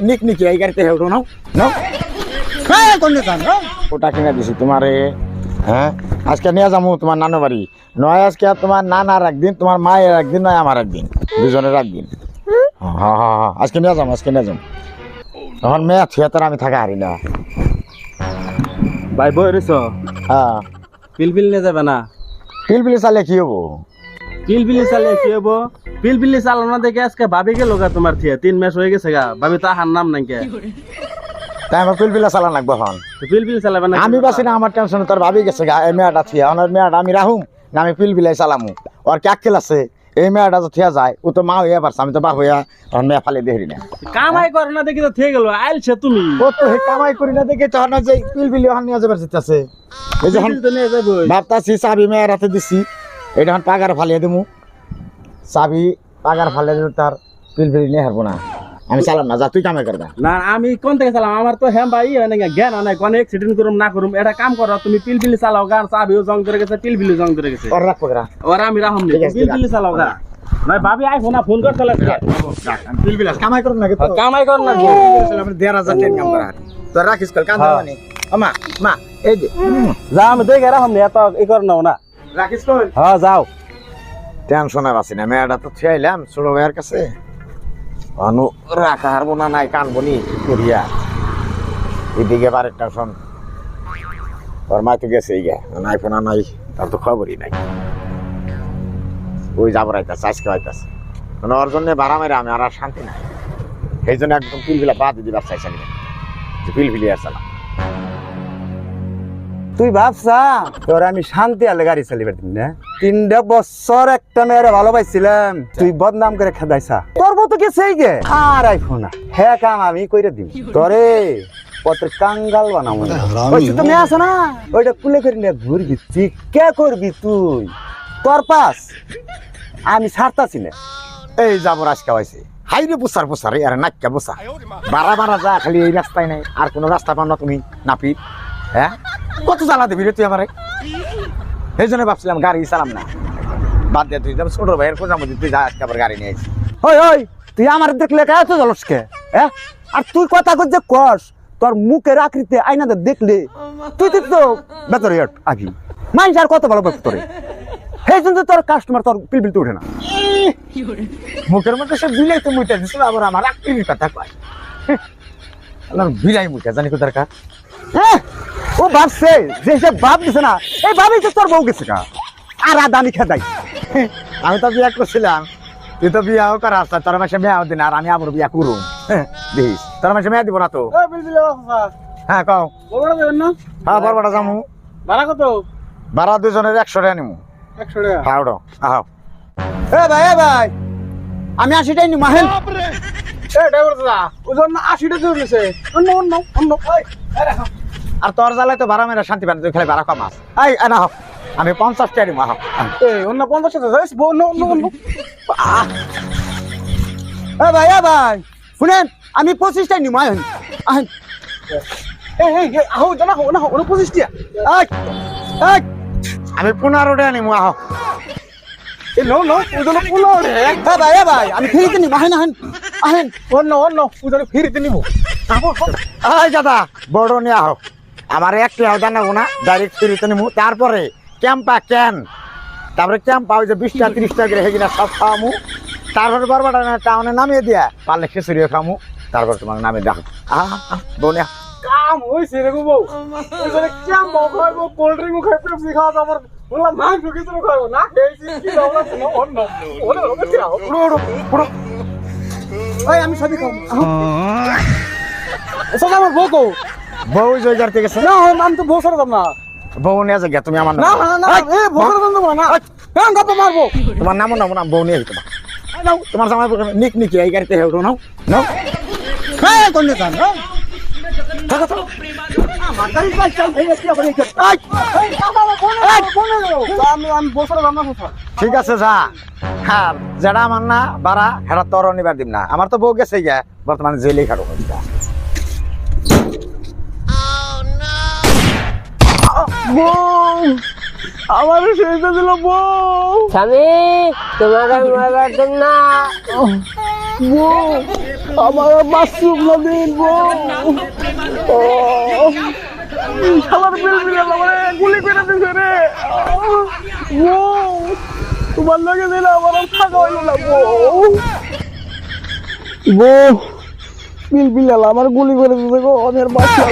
নিক নিকি এই গাড়িতে হেউটো নাও নাও ওটা কিনে দিছি তোমারে। হ্যাঁ আজকে নিয়ে যাবো তোমার নানু বাড়ি, নয় আজকে তোমার নানার একদিন, তোমার মায়ের একদিন, নয় আমার একদিন, দুজনের একদিন। হ্যাঁ হ্যাঁ হ্যাঁ আজকে নিয়ে যাবো, আজকে নিয়ে যাবো। তখন মেয়ে থিয়েটার আমি থাকা হারি না। ভাই বই রইছ হ্যাঁ পিলপিল নিয়ে যাবে না? পিলপিলি চালে কি হবো? পিলপিলি চালিয়ে কি হবো? পিলপিলি চালানো দেখে আজকে ভাবি গেল গা তোমার থিয়া 3 মাস হয়ে গেছে গা, ভাবি তো আহার নাম নাই কে। তাই আমার পিলপিলা চালা লাগবো এখন। পিলপিলি চালাবে না? আমি বাসি না, আমার টেনশন তোর ভাবি গেছে গা। এই মেয়েটা থিয়া ওনার মেয়েটা আমি রাহুম না, আমি পিলপিলাই চালামু। ওর কে আক্কেল আছে? এই মেয়েটা তো থিয়া যায়, ও তো মা হইয়া পারছে, আমি তো বা হইয়া তখন মেয়ে ফালে দেহরি না। কামাই করে না দেখি তো থেকে গেল আইলছে তুমি। ও তো হে কামাই করি না দেখে তখন যে পিলপিলি ওখানে নিয়ে যাবার যেতেছে। এই যখন তো নিয়ে যাবো ভাবতাছি চাবি মেয়ের হাতে দিছি, এটা এখন পাগার ফালিয়ে দেবো, চাবি পাগার ফালিয়ে দিলে তার পিলপিলি নিয়ে হারবো না। আমি চালাম না, যা তুই কামাই করবা। না আমি কোন থেকে চালাম? আমার তো হ্যাঁ ভাই জ্ঞান নাই, কোন অ্যাক্সিডেন্ট করুম না করুম এটা কাম করো তুমি। পিলপিলি চালাও গা, চাবিও জং ধরে গেছে, পিলপিলি জং ধরে গেছে। ওর রাখবো গা, ওরা আমি রাখুন নি, পিলপিলি চালাও গা। নয় ভাবি আইফো না ফোন করতে লাগে। পিলপিলি কামাই করুন না কিন্তু কামাই কর না। আমি 1,500 টাকা কাম করা তো রাখিস কল কান্দা মানে আমা মা এই যে যা আমি দেখে রাখুন নি, এত ই কর নাও না। রাখিস কল। হ্যাঁ যাও। টেনশনে বাসি না, মেয়েটা তো ছিলাম ছোট ভাইয়ের কাছে, অনু রাখা হারবো না, নাই কানবো নি করিয়া। এদিকে বারে টেনশন, ওর মা তো গেছে এই গে নাই, ফোনা নাই, তার তো খবরই নাই। ওই যাবো রাইতাছে, আজকে হইতাছে মানে ওর জন্য বাড়া মেরে আমি আর শান্তি নাই। সেই জন্য একদম পিলপিলা বাদ দিবার চাইছিলাম যে পিলপিলি আর চালাম। তুই ভাবছা তোর আমি শান্তি আলে গাড়ি চালিবার দিন না? 3 বছর একটা মেয়েরে ভালোবাসছিলাম, তুই বদনাম করে খেদাইছা। তোর মতো কে সেই গে আর আইফো না, হ্যাঁ কাম আমি কইরা দিম তোরে। পত্র কাঙ্গাল বানাবো না, ওই তো মেয়ে আছে না, ওইটা কুলে করে নিয়ে ঘুরবি, তুই কে করবি তুই? তোর পাস আমি ছাড়তাছি না। এই যাবো আজকে হয়েছে হাইরে পোসার পোসারে আর নাক্কা পোসা বাড়া বাড়া যা, খালি এই রাস্তায় নাই, আর কোনো রাস্তা পাও না তুমি নাপি? হ্যাঁ কত জ্বালা দিবি রে তুই আমারে? সেই জন্য ভাবছিলাম গাড়ি চালাম না, বাদ দিয়ে তুই ছোট ভাইয়ের খোঁজা মধ্যে তুই যা আজকে আবার গাড়ি নিয়ে আসি। ওই ওই তুই আমার দেখলে কে এত জলসকে? হ্যাঁ আর তুই কথা কই যে কস, তোর মুখের আকৃতি আয়নাতে দেখলে তুই তো বেতরে আগে মানুষ আর কত ভালো তোরে। সেই জন্য তোর কাস্টমার তোর পিলপিল তো উঠে না। মুখের মধ্যে সব বিলাই তো মুইটা দিছিল, আবার আমার আকৃতির কথা কয়। বিলাই মুখে জানি তো দরকার। হ্যাঁ ও ভাবছে যে সে ভাব দিছে না, এই ভাবই তো তোর বউ গেছে কা আর আদানি খেদাই। আমি তো বিয়া করছিলাম, তুই তো বিয়াও করা আসতা, তোর মাসে মেয়াও দিন, আর আমি আবার বিয়া করুম। দিস তোর মাসে মেয়া দিব না তো? হ্যাঁ কও। হ্যাঁ বরবাটা যামু। ভাড়া কত? ভাড়া দুজনের 100 টাকা নিমু। 100 টাকা? হ্যাঁ ওটো আহ। এ ভাই আমি 80 টাই নি মাহেন। ড্রাইভার দাদা ওজন 80 টাকা দিয়েছে। অন্য অন্য অন্য আর তোর জ্বালায় তো ভাড়া মেরা শান্তি পান, তুই খালি ভাড়া কম আস। এই না হোক আমি 50 টাকা নিমু। এই অন্য 50 টাকা যাইস অন্য অন্য অন্য। এ ভাই শুনেন আমি 25 টাই নি মাহেন। আহেন এই আহো জানা হো না হো 25 টাকা। এই এই আমি 15 টাকা নিমু। আহ এই নো নো ওজন 15 রে। এ ভাই আমি ফিরিতে নি মাহেন। আহেন আহেন অন্য অন্য ওজন ফিরিতে নিব। এই দাদা বড় নিয়ে আহ, আমার 1 টাকা দানা না, ডাইরেক্ট ফিরিতে নিমু। তারপরে ক্যাম্পা ক্যান, তারপরে ক্যাম্পা ওই যে 20 টাকা 30 টাকা করে হেগিনা সব খাওয়ামু। তারপরে বরবাটা টাউনে নামিয়ে দিয়া পারলে খিচুড়িও খামু, তারপর তোমার নামে দেখো। বোনিয়া কাম হইছে রে গো বউ। ওজন কেম খাইব, কোল্ড ড্রিঙ্ক খাইব, পেপসি খাওয়া, আমার বললাম মাংস কিছু খাইব না, খেয়েছি কি দাও না অন্য ওরে ওরে কি আও পুরো পুরো। ওই আমি সবই খাবো। ওসব আমার বউ কো? বউ জয়গার থেকে গেছে। না আমি তো বউ সারা দাম না। বউ নিয়ে যা তুমি আমার না না না এ বউ সারা দাম না। কেন গপ মারবো? তোমার নাম নাম বউ নিয়ে তোমার নাও, তোমার জামাই নিক নিকি এই গাড়িতে হেউটো নাও নাও। হ্যাঁ কোন কাম থাকো তো আমার গাড়ি চাল এই কি আবার এই আমি বউ সারা দাম না। ঠিক আছে যা। হ্যাঁ যেটা আমার না বাড়া হেরা তোর নিবার দিম না, আমার তো বউ গেছে গিয়া বর্তমানে জেলেই খাটো হচ্ছে। বউ আমার সেইটা দিল বউ। স্বামী তোমার মারবার জন্য বউ আমার মাশরুম লাগেন বউ ও শালার বিল আমারে গুলি করে দিছে রে বউ তোমার লাগে দিলে আমার আর থাকা হইল না বউ বিল আমার গুলি করে দিছে গো ওদের বাচ্চা